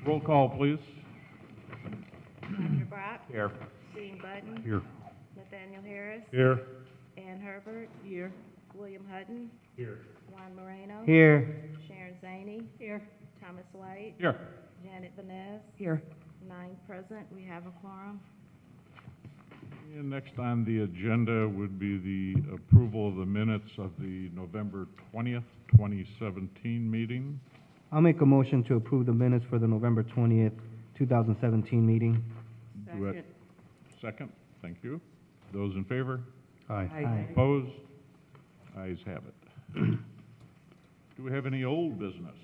Roll call, please. Roger Brock. Here. Dean Button. Here. Nathaniel Harris. Here. Ann Herbert. Here. William Hutton. Here. Juan Moreno. Here. Sharon Zaney. Here. Thomas White. Here. Janet Vanez. Here. 9 present. We have a quorum. And next on the agenda would be the approval of the minutes of the November 20th, 2017 meeting. I'll make a motion to approve the minutes for the November 20th, 2017 meeting. Do it. Second. Thank you. Those in favor? Aye. Aye. Opposed? Ayes have it. Do we have any old business?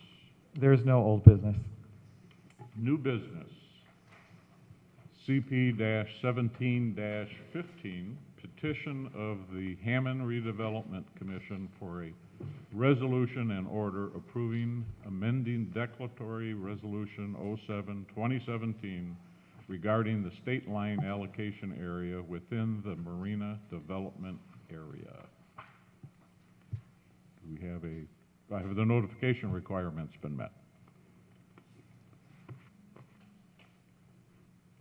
There is no old business. New business. CP-17-15, petition of the Hammond Redevelopment Commission for a resolution and order approving amending declaratory resolution 07-2017 regarding the state line allocation area within the marina development area. Do we have have the notification requirements been met?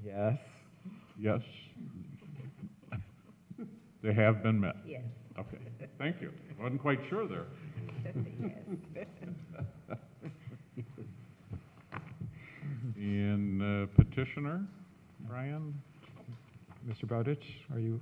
Yes. Yes? They have been met? Yes. Okay, thank you. Wasn't quite sure there. And petitioner, Brian? Mr. Bowditch, are you?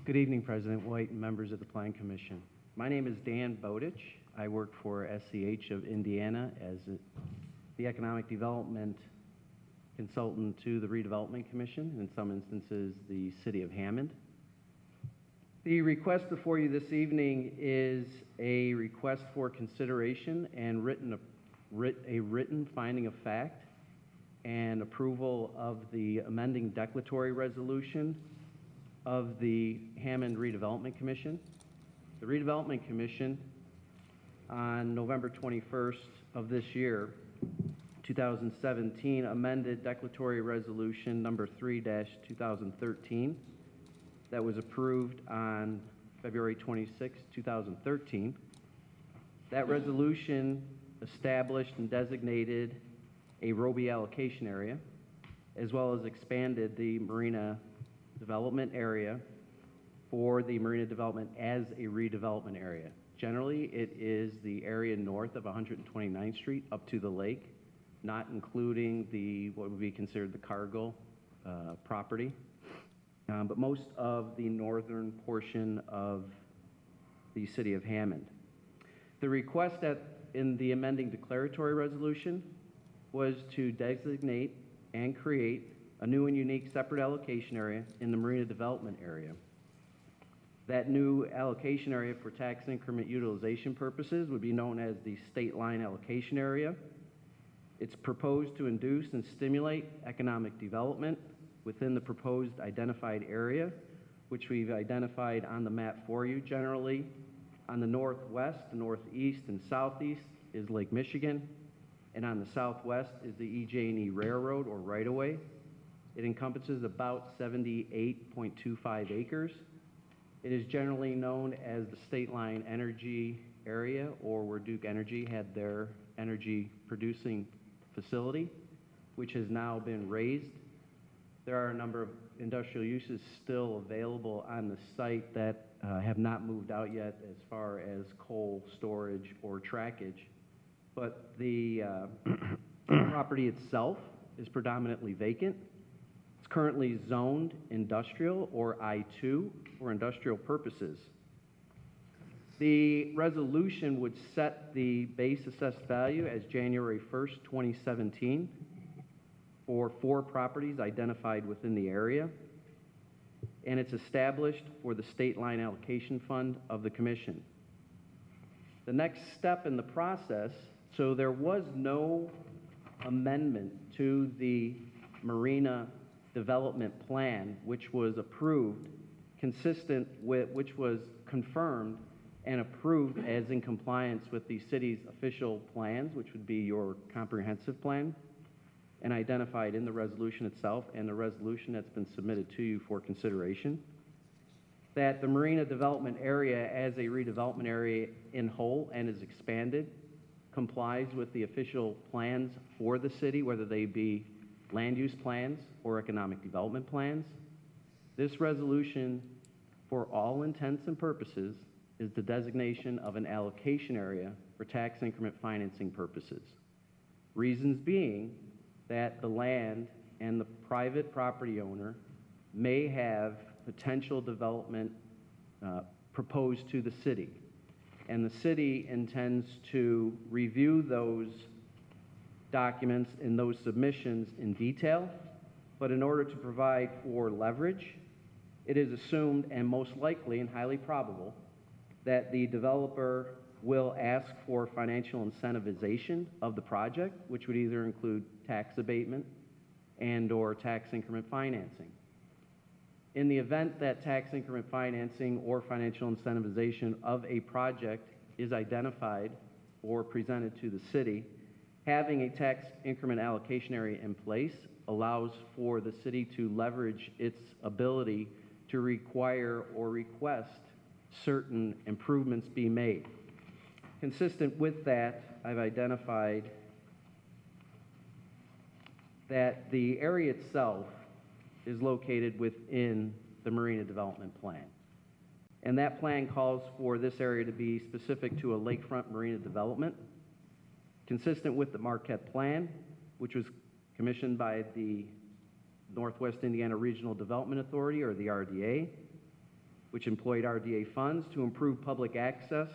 Good evening, President White and members of the Plan Commission. My name is Dan Bowditch. I work for SCH of Indiana as the Economic Development Consultant to the Redevelopment Commission, and in some instances, the City of Hammond. The request before you this evening is a request for consideration and a written finding of fact and approval of the amending declaratory resolution of the Hammond Redevelopment Commission. The Redevelopment Commission on November 21st of this year, 2017, amended declaratory resolution number 3-2013 that was approved on February 26, 2013. That resolution established and designated a Roby allocation area, as well as expanded the marina development area for the marina development as a redevelopment area. Generally, it is the area north of 129th Street up to the lake, not including what would be considered the cargo property, but most of the northern portion of the city of Hammond. The request in the amending declaratory resolution was to designate and create a new and unique separate allocation area in the marina development area. That new allocation area for tax increment utilization purposes would be known as the state line allocation area. It's proposed to induce and stimulate economic development within the proposed identified area, which we've identified on the map for you. Generally, on the northwest, the northeast, and southeast is Lake Michigan, and on the southwest is the EJ&E Railroad or right-of-way. It encompasses about 78.25 acres. It is generally known as the State Line Energy Area, or where Duke Energy had their energy producing facility, which has now been raised. There are a number of industrial uses still available on the site that have not moved out yet as far as coal storage or trackage. But the property itself is predominantly vacant. It's currently zoned industrial or I-2 for industrial purposes. The resolution would set the base assessed value as January 1st, 2017 for 4 properties identified within the area, and it's established for the State Line Allocation Fund of the Commission. The next step in the process, so there was no amendment to the Marina Development Plan, which was approved, consistent with, which was confirmed and approved as in compliance with the city's official plans, which would be your comprehensive plan, and identified in the resolution itself and the resolution that's been submitted to you for consideration, that the Marina Development Area as a redevelopment area in whole and is expanded complies with the official plans for the city, whether they be land use plans or economic development plans. This resolution, for all intents and purposes, is the designation of an allocation area for tax increment financing purposes. Reasons being that the land and the private property owner may have potential development proposed to the city. And the city intends to review those documents and those submissions in detail, but in order to provide for leverage, it is assumed and most likely and highly probable that the developer will ask for financial incentivization of the project, which would either include tax abatement and/or tax increment financing. In the event that tax increment financing or financial incentivization of a project is identified or presented to the city, having a tax increment allocation area in place allows for the city to leverage its ability to require or request certain improvements be made. Consistent with that, I've identified that the area itself is located within the Marina Development Plan. And that plan calls for this area to be specific to a lakefront marina development, consistent with the Marquette Plan, which was commissioned by the Northwest Indiana Regional Development Authority, or the RDA, which employed RDA funds to improve public access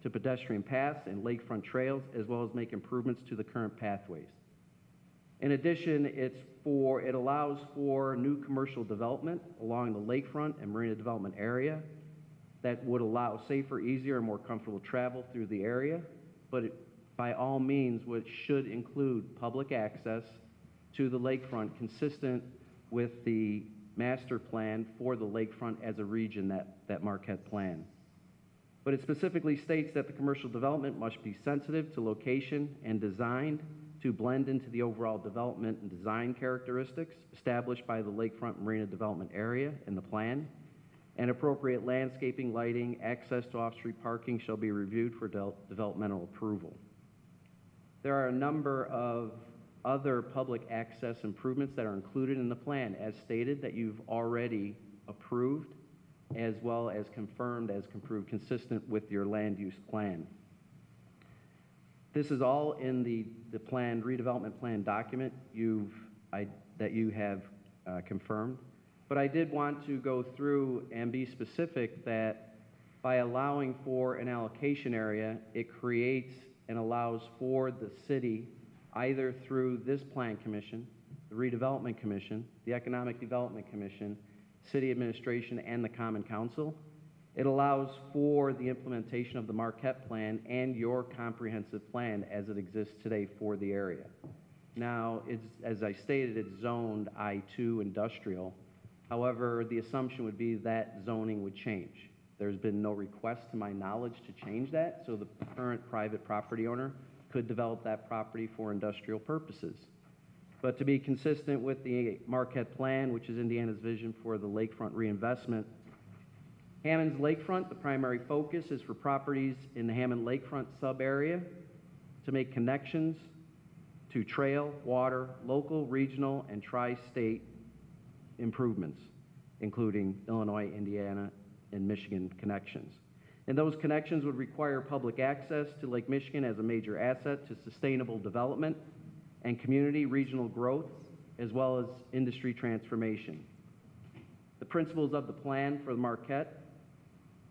to pedestrian paths and lakefront trails, as well as make improvements to the current pathways. In addition, it allows for new commercial development along the lakefront and marina development area that would allow safer, easier, and more comfortable travel through the area, but by all means, which should include public access to the lakefront consistent with the master plan for the lakefront as a region, that Marquette Plan. But it specifically states that the commercial development must be sensitive to location and designed to blend into the overall development and design characteristics established by the lakefront marina development area in the plan, and appropriate landscaping, lighting, access to off-street parking shall be reviewed for developmental approval. There are a number of other public access improvements that are included in the plan, as stated, that you've already approved, as well as confirmed as approved, consistent with your land use plan. This is all in the plan, redevelopment plan document that you have confirmed. But I did want to go through and be specific that by allowing for an allocation area, it creates and allows for the city, either through this plan commission, the redevelopment commission, the economic development commission, city administration, and the common council. It allows for the implementation of the Marquette Plan and your comprehensive plan as it exists today for the area. Now, as I stated, it's zoned I-2 industrial. However, the assumption would be that zoning would change. There's been no request to my knowledge to change that, so the current private property owner could develop that property for industrial purposes. But to be consistent with the Marquette Plan, which is Indiana's vision for the lakefront reinvestment, Hammond's lakefront, the primary focus is for properties in the Hammond lakefront sub-area to make connections to trail, water, local, regional, and tri-state improvements, including Illinois, Indiana, and Michigan connections. And those connections would require public access to Lake Michigan as a major asset to sustainable development and community regional growth, as well as industry transformation. The principles of the plan for the Marquette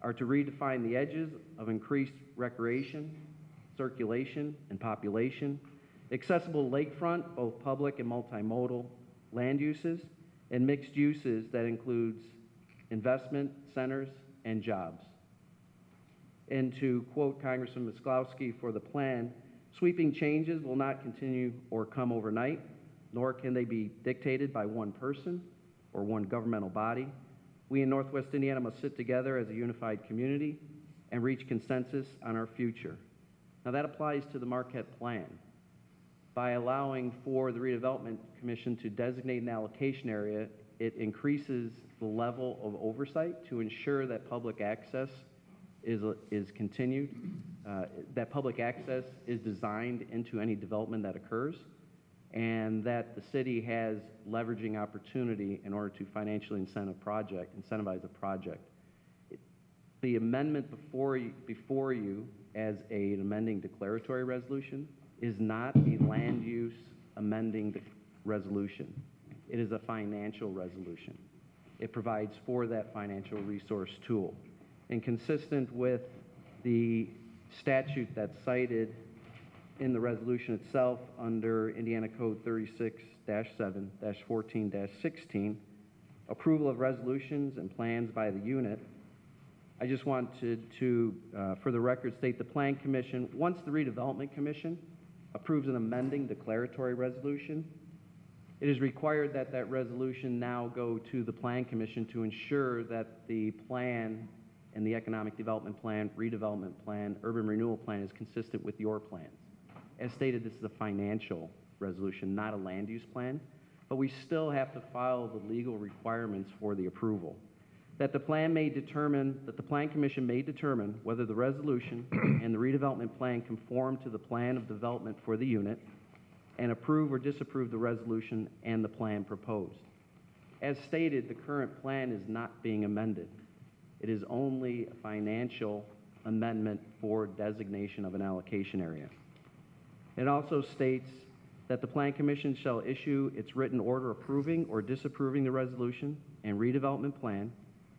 are to redefine the edges of increased recreation, circulation, and population, accessible lakefront, both public and multimodal land uses, and mixed uses that includes investment centers and jobs. And to quote Congressman Miskowski for the plan, sweeping changes will not continue or come overnight, nor can they be dictated by one person or one governmental body. We in Northwest Indiana must sit together as a unified community and reach consensus on our future. Now that applies to the Marquette Plan. By allowing for the Redevelopment Commission to designate an allocation area, it increases the level of oversight to ensure that public access is continued, that public access is designed into any development that occurs, and that the city has leveraging opportunity in order to financially incentivize a project. The amendment before you as an amending declaratory resolution is not a land use amending resolution. It is a financial resolution. It provides for that financial resource tool. And consistent with the statute that's cited in the resolution itself under Indiana Code 36-7-14-16, approval of resolutions and plans by the unit, I just wanted to, for the record, state the Plan Commission, once the Redevelopment Commission approves an amending declaratory resolution, it is required that that resolution now go to the Plan Commission to ensure that the plan and the Economic Development Plan, Redevelopment Plan, Urban Renewal Plan is consistent with your plans. As stated, this is a financial resolution, not a land use plan, but we still have to follow the legal requirements for the approval. That the Plan Commission may determine whether the resolution and the redevelopment plan conform to the plan of development for the unit and approve or disapprove the resolution and the plan proposed. As stated, the current plan is not being amended. It is only a financial amendment for designation of an allocation area. It also states that the Plan Commission shall issue its written order approving or disapproving the resolution and redevelopment plan,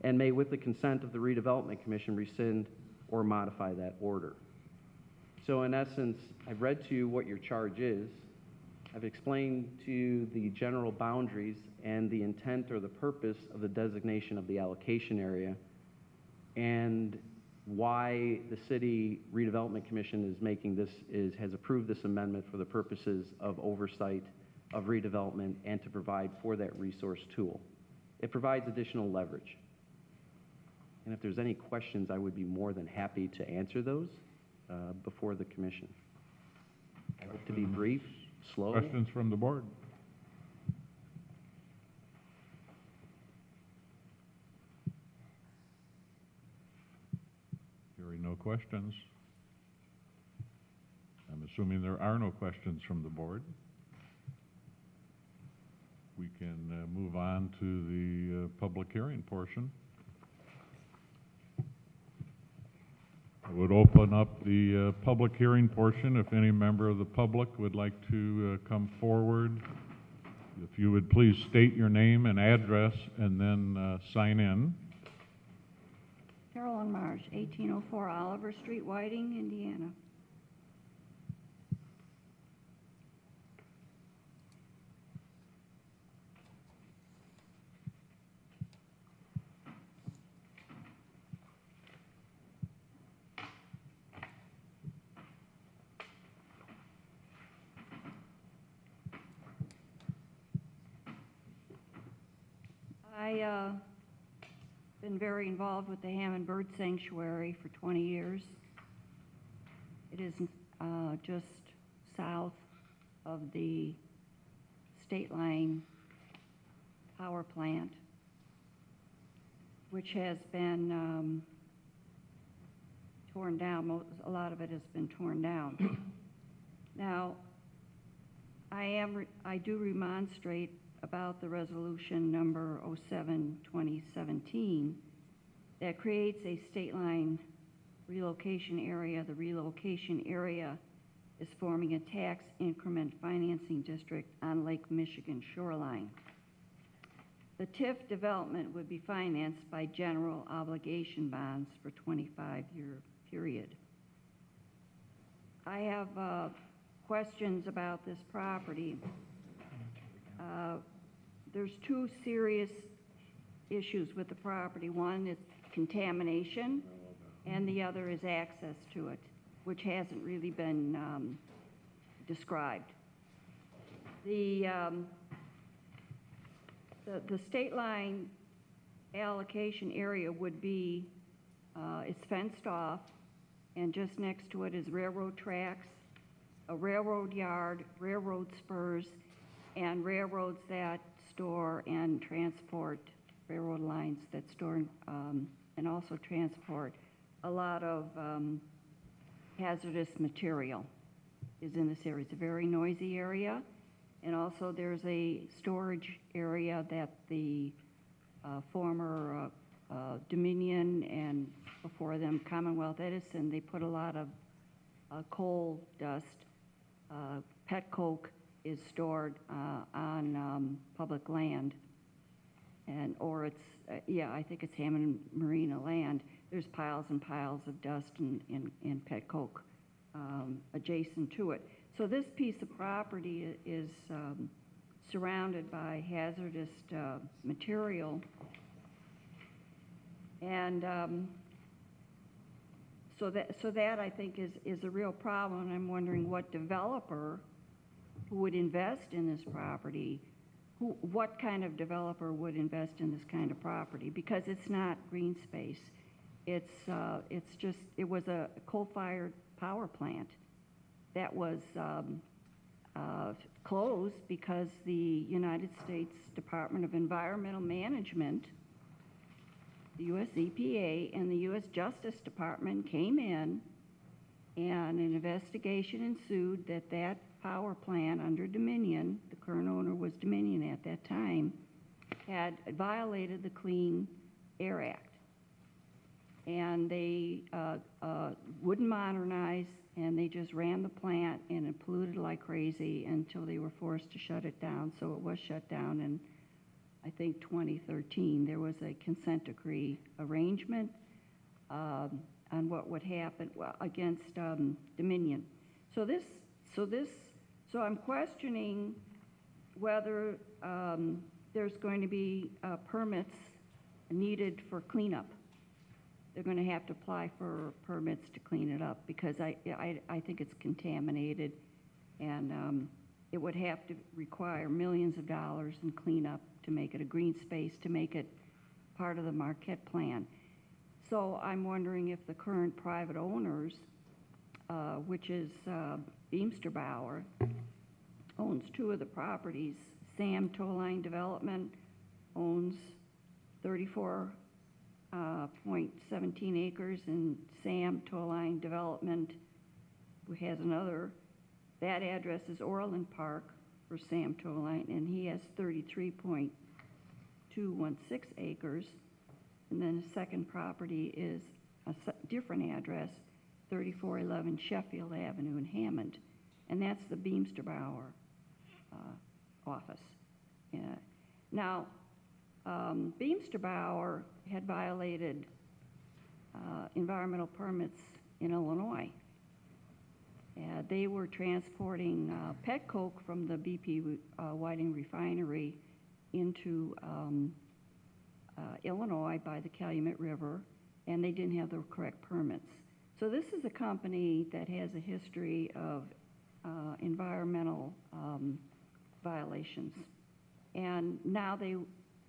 and may, with the consent of the Redevelopment Commission, rescind or modify that order. So in essence, I've read to you what your charge is. I've explained to you the general boundaries and the intent or the purpose of the designation of the allocation area, and why the City Redevelopment Commission has approved this amendment for the purposes of oversight of redevelopment and to provide for that resource tool. It provides additional leverage. And if there's any questions, I would be more than happy to answer those before the commission. I hope to be brief, slow. Questions from the board? Hearing no questions. I'm assuming there are no questions from the board. We can move on to the public hearing portion. I would open up the public hearing portion if any member of the public would like to come forward. If you would please state your name and address and then sign in. Carolyn Marsh, 1804 Oliver Street, Whiting, Indiana. I've been very involved with the Hammond Bird Sanctuary for 20 years. It is just south of the State Line power plant, which has been torn down. A lot of it has been torn down. Now, I do remonstrate about the resolution number 07-2017 that creates a state line relocation area. The relocation area is forming a tax increment financing district on Lake Michigan shoreline. The TIF development would be financed by general obligation bonds for 25-year period. I have questions about this property. There's two serious issues with the property. One is contamination, and the other is access to it, which hasn't really been described. The state line allocation area would be, it's fenced off, and just next to it is railroad tracks, a railroad yard, railroad spurs, and railroads that store and transport, railroad lines that store and also transport a lot of hazardous material is in this area. It's a very noisy area. And also there's a storage area that the former Dominion and before them Commonwealth Edison, they put a lot of coal dust. Pet coke is stored on public land, and or it's yeah, I think it's Hammond Marina land. There's piles and piles of dust and pet coke adjacent to it. So this piece of property is surrounded by hazardous material, and so that I think is a real problem. And I'm wondering what developer who would invest in this property, what kind of developer would invest in this kind of property, because it's not green space. It's just, it was a coal-fired power plant that was closed because the United States Department of Environmental Management, the U.S. EPA, and the U.S. Justice Department came in, and an investigation ensued that power plant under Dominion, the current owner was Dominion at that time, had violated the Clean Air Act. And they wouldn't modernize, and they just ran the plant, and it polluted like crazy until they were forced to shut it down. So it was shut down in, I think, 2013. There was a consent decree arrangement on what would happen against Dominion. So I'm questioning whether there's going to be permits needed for cleanup. They're going to have to apply for permits to clean it up because I think it's contaminated, and it would have to require millions of dollars in cleanup to make it a green space, to make it part of the Marquette plan. So I'm wondering if the current private owners, which is Beamster Bauer, owns two of the properties. Sam Tow Line Development owns 34.17 acres, and Sam Tow Line Development, who has another, that address is Orland Park for Sam Tow Line, and he has 33.216 acres. And then the second property is a different address, 3411 Sheffield Avenue in Hammond, and that's the Beamster Bauer office. Now, Beamster Bauer had violated environmental permits in Illinois. They were transporting pet coke from the BP Whiting refinery into Illinois by the Calumet River, and they didn't have the correct permits. So this is a company that has a history of environmental violations. And now they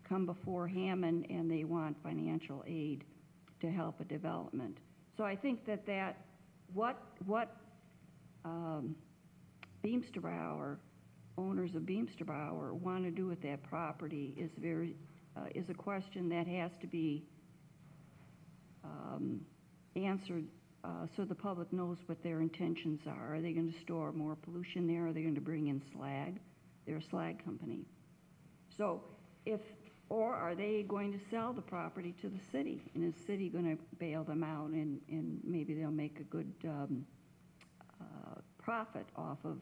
come before Hammond and they want financial aid to help a development. So I think that what Beamster Bauer, owners of Beamster Bauer, want to do with that property is a question that has to be answered so the public knows what their intentions are. Are they going to store more pollution there? Are they going to bring in slag? They're a slag company. So or are they going to sell the property to the city? And is the city going to bail them out, and maybe they'll make a good profit off of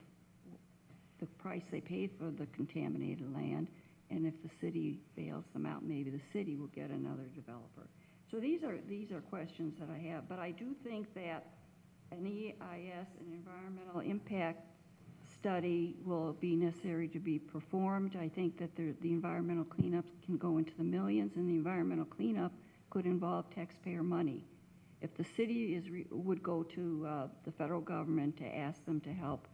the price they paid for the contaminated land? And if the city bails them out, maybe the city will get another developer. So these are questions that I have. But I do think that an EIS, an environmental impact study, will be necessary to be performed. I think that the environmental cleanup can go into the millions, and the environmental cleanup could involve taxpayer money. if the city would go to the federal government to ask them to help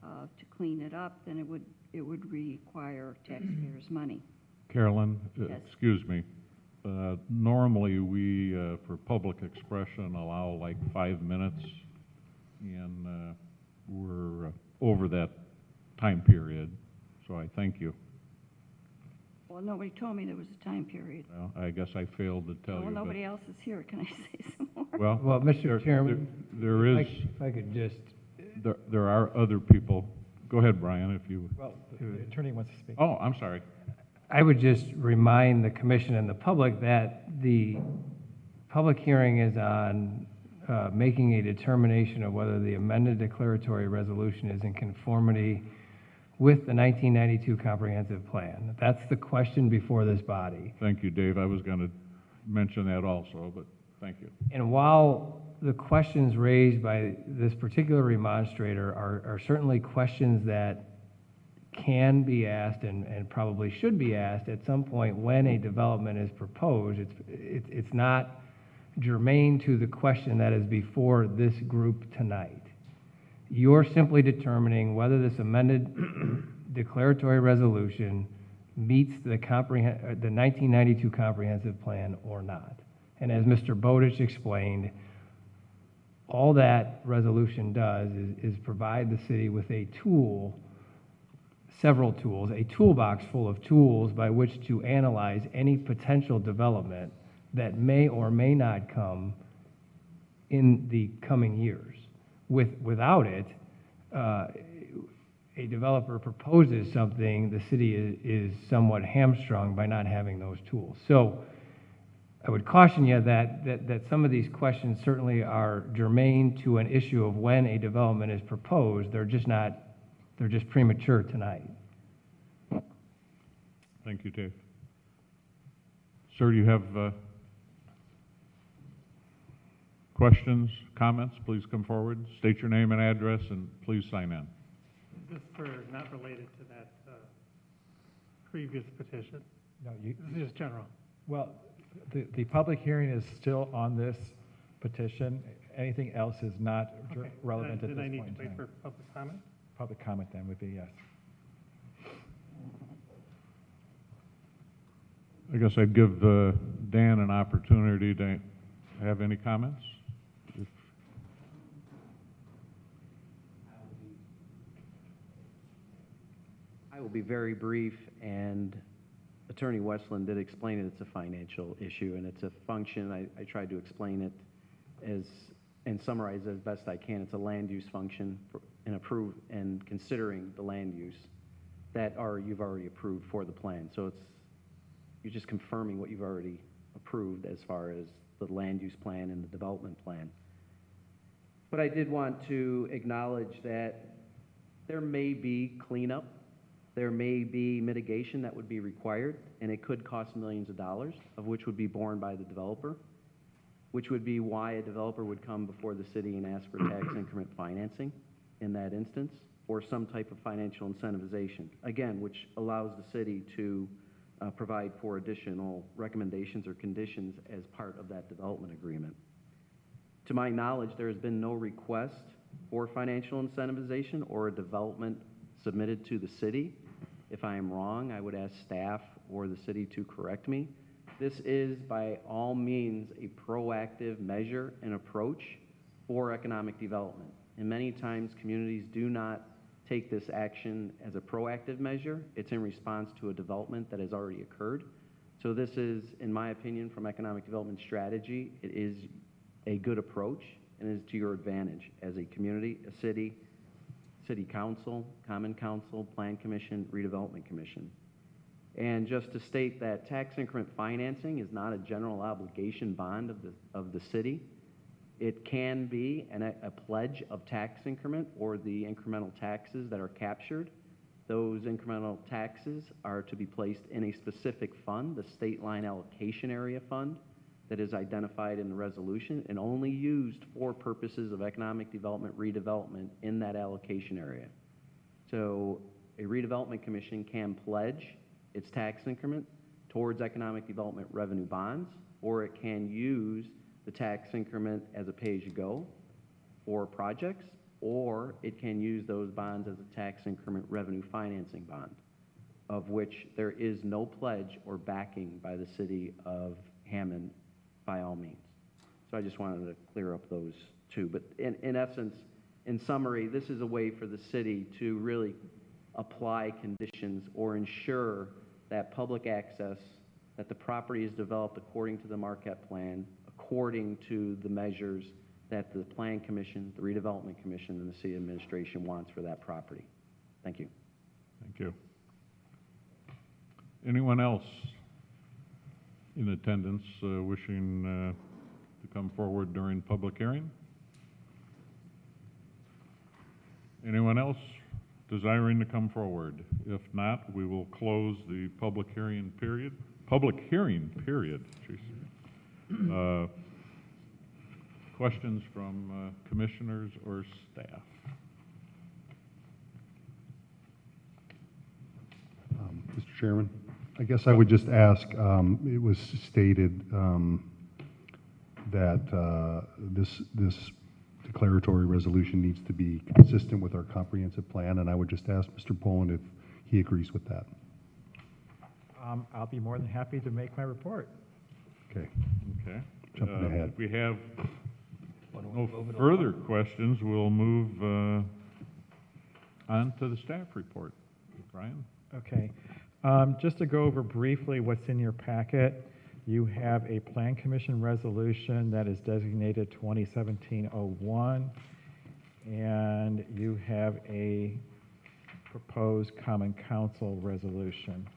to clean it up, then it would require taxpayers' money. Carolyn, Yes. excuse me. Normally, we, for public expression, allow like 5 minutes, and we're over that time period, so I thank you. Well, nobody told me there was a time period. Well, I guess I failed to tell Well, you, but... nobody else is here. Can I say some more? Well, Mr. Chairman, There is, if I could just, there are other people. Go ahead, Brian, if you... Well, the attorney wants to speak. Oh, I'm sorry. I would just remind the commission and the public that the public hearing is on making a determination of whether the amended declaratory resolution is in conformity with the 1992 comprehensive plan. That's the question before this body. Thank you, Dave. I was going to mention that also, but thank you. And while the questions raised by this particular remonstrator are certainly questions that can be asked and probably should be asked at some point when a development is proposed, it's not germane to the question that is before this group tonight. You're simply determining whether this amended declaratory resolution meets the 1992 comprehensive plan or not. And as Mr. Bowditch explained, all that resolution does is provide the city with a tool, several tools, a toolbox full of tools by which to analyze any potential development that may or may not come in the coming years. Without it, a developer proposes something, the city is somewhat hamstrung by not having those tools. So I would caution you that some of these questions certainly are germane to an issue of when a development is proposed. They're just premature tonight. Thank you, Dave. Sir, do you have questions, comments? Please come forward. State your name and address, and please sign in. This is not related to that previous petition. No, This is just general. well, the public hearing is still on this petition. Anything else is not Okay. relevant at this Then I point need in to wait time. for public comment? Public comment then would be yes. I guess I'd give Dan an opportunity to have any comments. If- I will be very brief, and Attorney Westland did explain it. It's a financial issue, and it's a function. I tried to explain it and summarize it as best I can. It's a land use function and considering the land use that you've already approved for the plan. So you're just confirming what you've already approved as far as the land use plan and the development plan. But I did want to acknowledge that there may be cleanup, there may be mitigation that would be required, and it could cost millions of dollars, of which would be borne by the developer, which would be why a developer would come before the city and ask for tax increment financing in that instance, or some type of financial incentivization, again, which allows the city to provide for additional recommendations or conditions as part of that development agreement. To my knowledge, there has been no request for financial incentivization or a development submitted to the city. If I am wrong, I would ask staff or the city to correct me. This is by all means a proactive measure and approach for economic development. And many times communities do not take this action as a proactive measure. It's in response to a development that has already occurred. So this is, in my opinion, from economic development strategy, it is a good approach and is to your advantage as a community, a city council, common council, plan commission, redevelopment commission. And just to state that tax increment financing is not a general obligation bond of the city. It can be a pledge of tax increment or the incremental taxes that are captured. Those incremental taxes are to be placed in a specific fund, the state line allocation area fund that is identified in the resolution and only used for purposes of economic development, redevelopment in that allocation area. So a redevelopment commission can pledge its tax increment towards economic development revenue bonds, or it can use the tax increment as a pay-as-you-go for projects, or it can use those bonds as a tax increment revenue financing bond, of which there is no pledge or backing by the city of Hammond by all means. So I just wanted to clear up those two. But in essence, in summary, this is a way for the city to really apply conditions or ensure that public access, that the property is developed according to the Marquette Plan, according to the measures that the Plan Commission, the Redevelopment Commission, and the city administration wants for that property. Thank you. Thank you. Anyone else in attendance wishing to come forward during public hearing? Anyone else desiring to come forward? If not, we will close the public hearing period. Jeez. Questions from commissioners or staff? Mr. Chairman, I guess I would just ask, it was stated that this declaratory resolution needs to be consistent with our comprehensive plan, and I would just ask Mr. Poland if he agrees with that. I'll be more than happy to make my report. Okay. Okay. Jumping ahead. If we have no further questions, we'll move on to the staff report. Brian? Okay. Just to go over briefly what's in your packet, you have a Plan Commission resolution that is designated 2017-01, and you have a proposed Common Council resolution.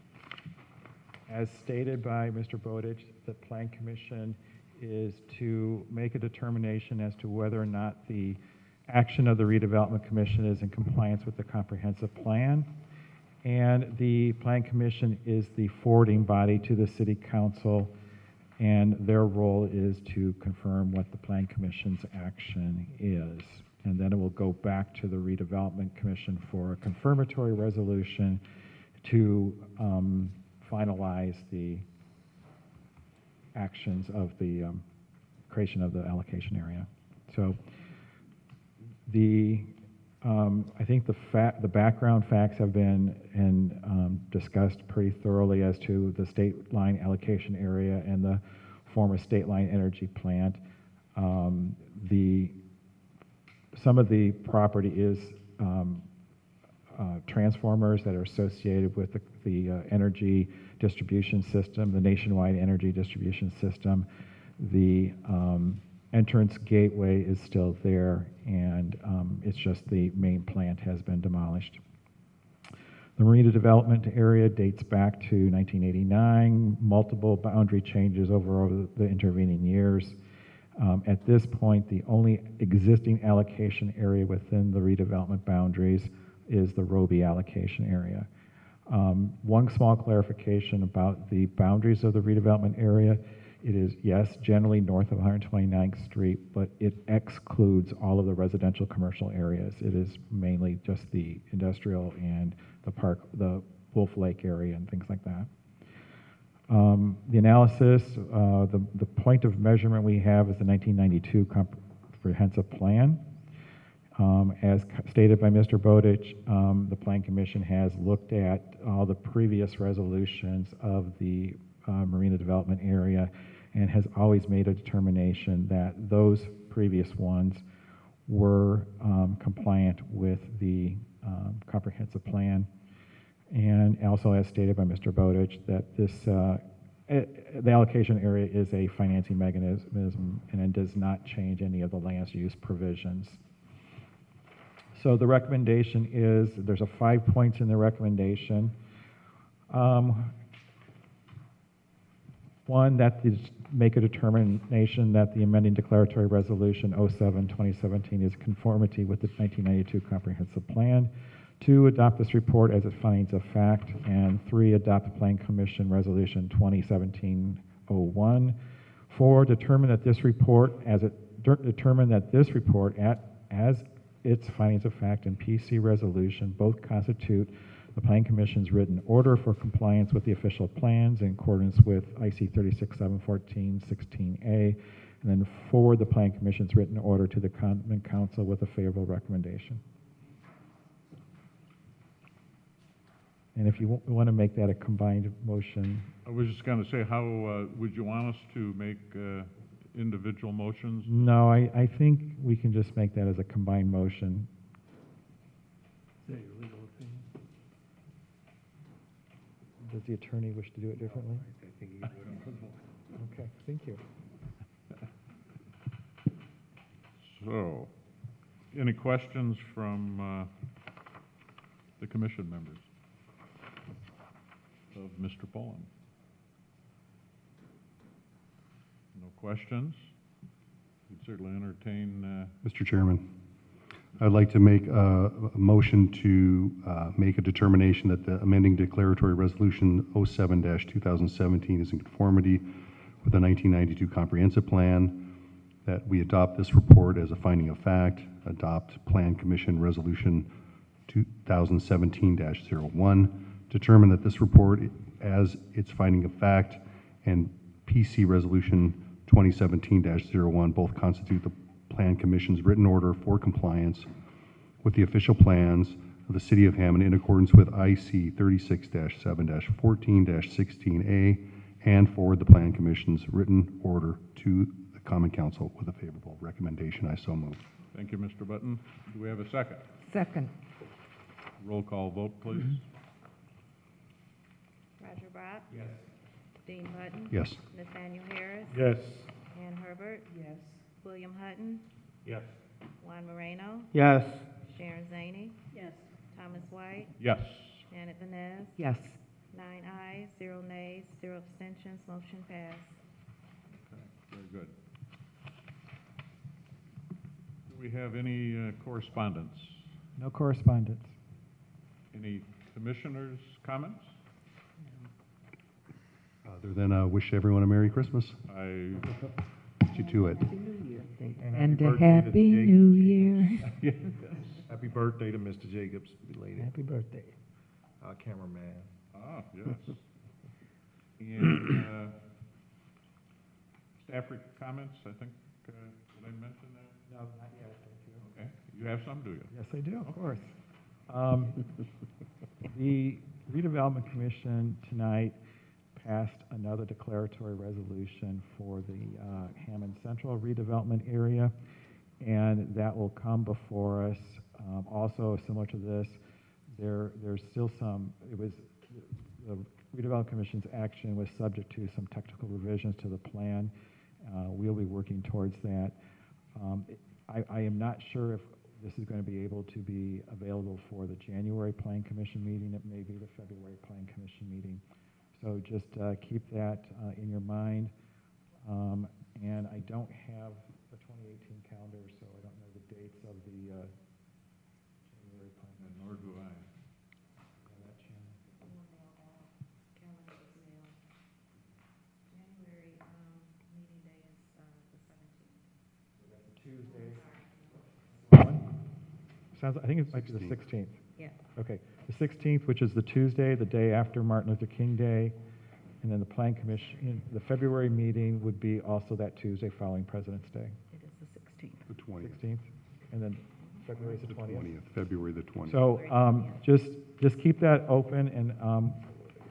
As stated by Mr. Bowditch, the Plan Commission is to make a determination as to whether or not the action of the Redevelopment Commission is in compliance with the comprehensive plan. And the Plan Commission is the forwarding body to the City Council, and their role is to confirm what the Plan Commission's action is. And then it will go back to the Redevelopment Commission for a confirmatory resolution to finalize the actions of the creation of the allocation area. So I think the background facts have been discussed pretty thoroughly as to the state line allocation area and the former state line energy plant. Some of the property is transformers that are associated with the energy distribution system, the nationwide energy distribution system. The entrance gateway is still there, and it's just the main plant has been demolished. The marina development area dates back to 1989, multiple boundary changes over the intervening years. At this point, the only existing allocation area within the redevelopment boundaries is the Roby allocation area. One small clarification about the boundaries of the redevelopment area. It is, yes, generally north of 129th Street, but it excludes all of the residential commercial areas. It is mainly just the industrial and the park, the Wolf Lake area and things like that. The analysis, the point of measurement we have is the 1992 comprehensive plan. As stated by Mr. Bowditch, the Plan Commission has looked at all the previous resolutions of the marina development area and has always made a determination that those previous ones were compliant with the comprehensive plan. And also, as stated by Mr. Bowditch, that this the allocation area is a financing mechanism and it does not change any of the land use provisions. So the recommendation is, there's 5 points in the recommendation. One, that make a determination that the amending declaratory resolution 07-2017 is conformity with the 1992 comprehensive plan. 2, adopt this report as it finds of fact. And 3, adopt the Plan Commission resolution 2017-01. 4, determine that this report as its findings of fact and PC resolution both constitute the Plan Commission's written order for compliance with the official plans in accordance with IC 36-714-16A and then forward the Plan Commission's written order to the Common Council with a favorable recommendation. And if you want to make that a combined motion, I was just gonna say, how, would you want us to make, individual motions? no, I think we can just make that as a combined motion. Is that your legal opinion? Does the attorney wish to do it differently? I think you would. Okay, thank you. So, any questions from, the commission members of Mr. Poland? No questions? We'd certainly entertain, Mr. Chairman, I'd like to make a motion to make a determination that the amending declaratory resolution 07-2017 is in conformity with the 1992 comprehensive plan, that we adopt this report as a finding of fact, adopt Plan Commission Resolution 2017-01, determine that this report as its finding of fact and PC Resolution 2017-01 both constitute the Plan Commission's written order for compliance with the official plans of the City of Hammond in accordance with IC 36-7-14-16A, and forward the Plan Commission's written order to the Common Council with a favorable recommendation. I so move. thank you, Mr. Button. Do we have a second? Second. Roll call vote, please. Roger Brock? Yes. Dean Button? Yes. Nathaniel Harris? Yes. Ann Herbert? Yes. William Hutton? Yes. Juan Moreno? Yes. Sharon Zaney? Yes. Thomas White? Yes. Janet Vanez? Yes. 9 ayes, 0 nays, 0 abstentions, motion passed. Okay, very good. Do we have any correspondence? No correspondence. Any commissioners' comments? Other than wish everyone a Merry Christmas. I, Beat you to it. And a happy new year. yes. Happy birthday to Mr. Jacobs, belated, Happy birthday. cameraman. Ah, yes. And staff comments, I think, did I mention that? No, not yet, thank you. Okay, you have some, do you? Yes, I do, of course. The redevelopment commission tonight passed another declaratory resolution for the Hammond Central redevelopment area, and that will come before us. Also, similar to this, there's still some, the redevelopment commission's action was subject to some technical revisions to the plan. We'll be working towards that. I am not sure if this is going to be able to be available for the January Plan Commission meeting. It may be the February Plan Commission meeting. So just keep that in your mind. And I don't have the 2018 calendar, so I don't know the dates of the January Plan. And nor do I. January, meeting day is, the 17th. Tuesday. Sounds, I think it might be the 16th. Yeah. Okay, the 16th, which is the Tuesday, the day after Martin Luther King Day, and then the Plan Commission, the February meeting would be also that Tuesday following President's Day, It is the 16th. The 20th. 16th, and then February is the 20th. February the 20th. So just keep that open, and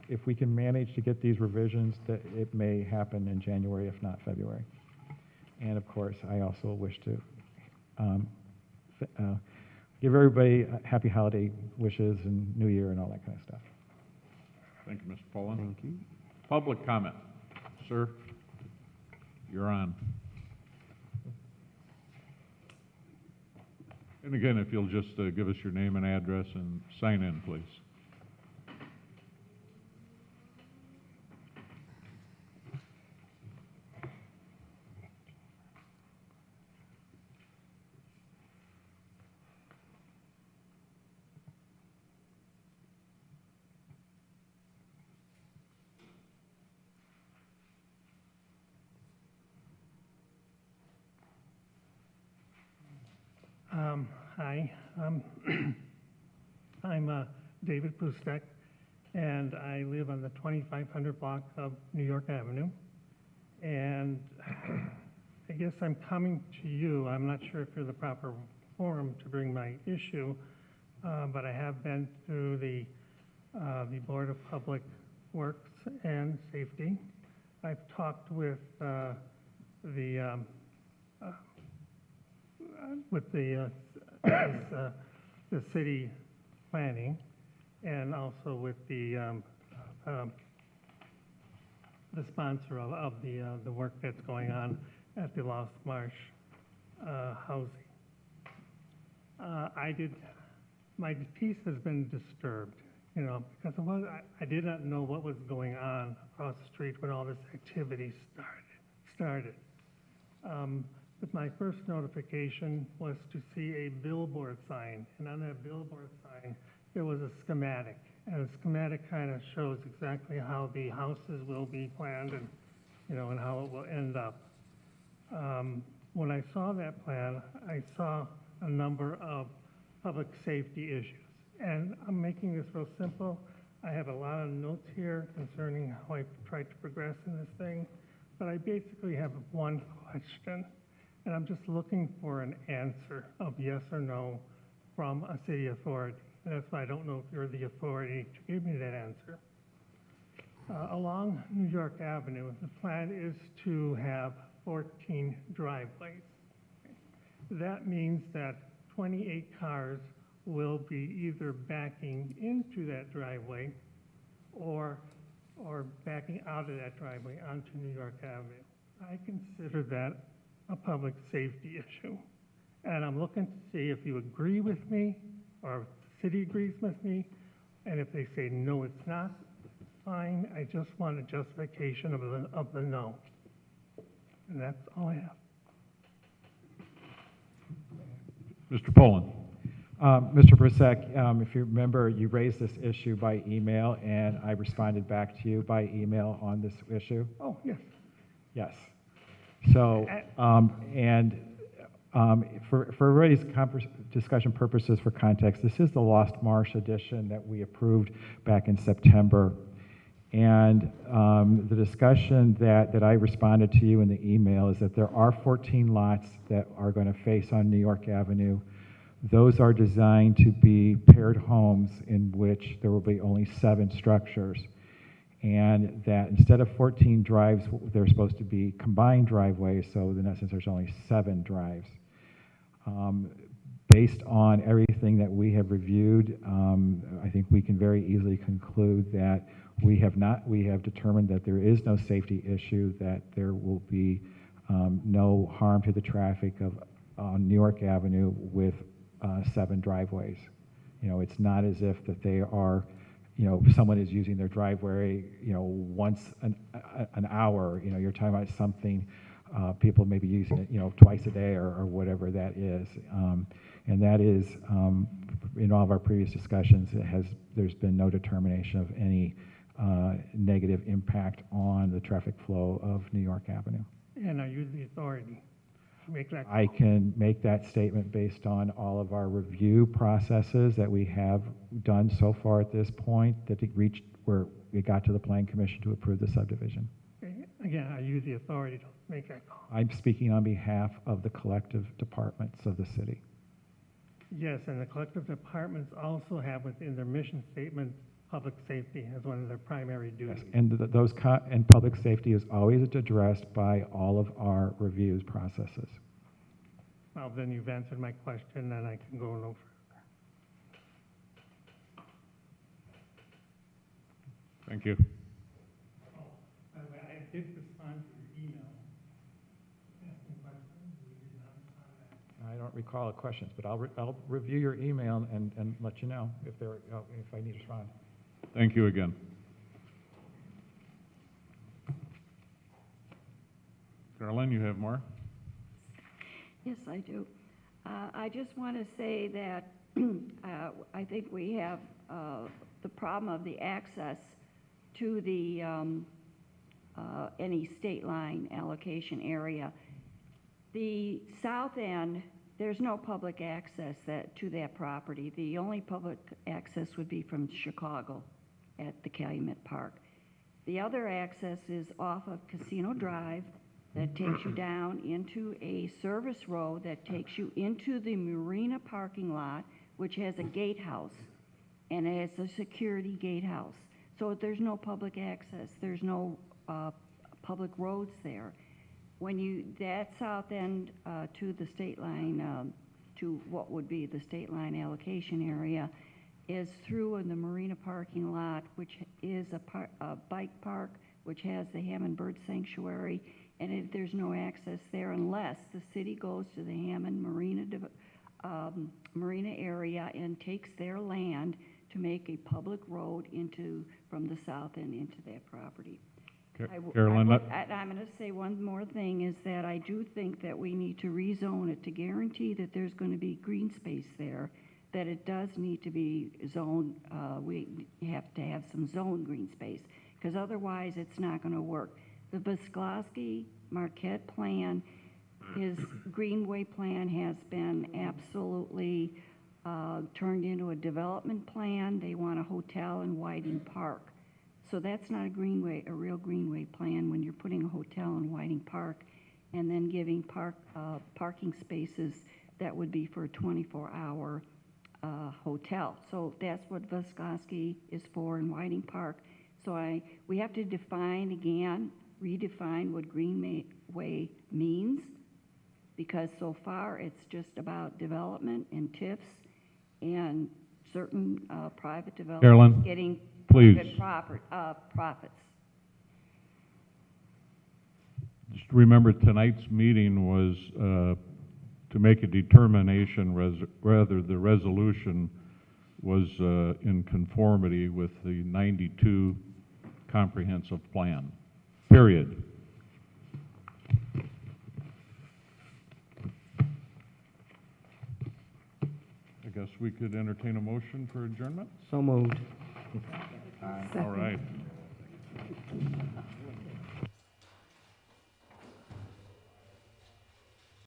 if we can manage to get these revisions, that it may happen in January, if not February. And of course, I also wish to give everybody happy holiday wishes and New Year and all that kind of stuff. Thank you, Mr. Poland. Thank you. Public comment. Sir, you're on. And again, if you'll just give us your name and address and sign in, please. Hi, I'm David Pustek, and I live on the 2500 block of New York Avenue. And I guess I'm coming to you. I'm not sure if you're the proper forum to bring my issue, but I have been through the Board of Public Works and Safety. I've talked with the city planning, and also with the sponsor of the work that's going on at the Lost Marsh housing. My peace has been disturbed, you know, because I did not know what was going on across the street when all this activity started. But my first notification was to see a billboard sign, and on that billboard sign, there was a schematic. And the schematic kind of shows exactly how the houses will be planned and, you know, and how it will end up. When I saw that plan, I saw a number of public safety issues. And I'm making this real simple. I have a lot of notes here concerning how I've tried to progress in this thing, but I basically have one question. And I'm just looking for an answer of yes or no from a city authority. And that's why I don't know if you're the authority to give me that answer. Along New York Avenue, the plan is to have 14 driveways. That means that 28 cars will be either backing into that driveway or backing out of that driveway onto New York Avenue. I consider that a public safety issue. And I'm looking to see if you agree with me or if the city agrees with me. And if they say, no, it's not, fine. I just want a justification of the no. And that's all I have. Mr. Poland. Mr. Brusek, if you remember, you raised this issue by email, and I responded back to you by email on this issue. Oh, yes. Yes. So, for everybody's discussion purposes, for context, this is the Lost Marsh edition that we approved back in September. And the discussion that I responded to you in the email is that there are 14 lots that are going to face on New York Avenue. Those are designed to be paired homes in which there will be only 7 structures. And that instead of 14 drives, they're supposed to be combined driveways, so in essence, there's only 7 drives. Based on everything that we have reviewed, I think we can very easily conclude that we have determined that there is no safety issue, that there will be no harm to the traffic on New York Avenue with 7 driveways. You know, it's not as if that they are, you know, someone is using their driveway, you know, once an hour. You know, you're talking about something people may be using it, you know, twice a day or whatever that is. And that is, in all of our previous discussions, there's been no determination of any negative impact on the traffic flow of New York Avenue. And are you the authority to make that call? I can make that statement based on all of our review processes that we have done so far at this point, that it reached where it got to the Plan Commission to approve the subdivision. Okay. Again, are you the authority to make that call? I'm speaking on behalf of the collective departments of the city. Yes, and the collective departments also have within their mission statement public safety as one of their primary duties. Yes, and and public safety is always addressed by all of our reviews processes. Well, then you've answered my question, and I can go no further. Thank you. Oh, by the way, I did respond to your email asking questions. We did not respond to that. I don't recall the questions, but I'll review your email and let you know if I need to respond. Thank you again. Carolyn, you have more? Yes, I do. I just want to say that I think we have the problem of the access to the any state line allocation area. The south end, there's no public access to that property. The only public access would be from Chicago at the Calumet Park. The other access is off of Casino Drive that takes you down into a service road that takes you into the marina parking lot, which has a gatehouse, and it has a security gatehouse. So there's no public access, there's no public roads there. When you, that south end to the state line, to what would be the state line allocation area, is through in the marina parking lot, which is a bike park, which has the Hammond Bird Sanctuary, and there's no access there unless the city goes to the Hammond Marina area and takes their land to make a public road from the south end into that property. Carolyn, I'm going to say one more thing, is that I do think that we need to rezone it to guarantee that there's going to be green space there, that it does need to be zoned, we have to have some zoned green space, because otherwise it's not going to work. The Visclosky Marquette plan, his Greenway plan has been absolutely turned into a development plan. They want a hotel in Whiting Park. So that's not a real Greenway plan when you're putting a hotel in Whiting Park and then giving parking spaces that would be for a 24-hour hotel. So that's what Visclosky is for in Whiting Park. So we have to define again, redefine what Greenway means, because so far it's just about development and TIFs and certain private developers Carolyn, getting please. Profits. Just remember, tonight's meeting was to make a determination whether the resolution was in conformity with the 92 comprehensive plan, period. I guess we could entertain a motion for adjournment? So moved. All right.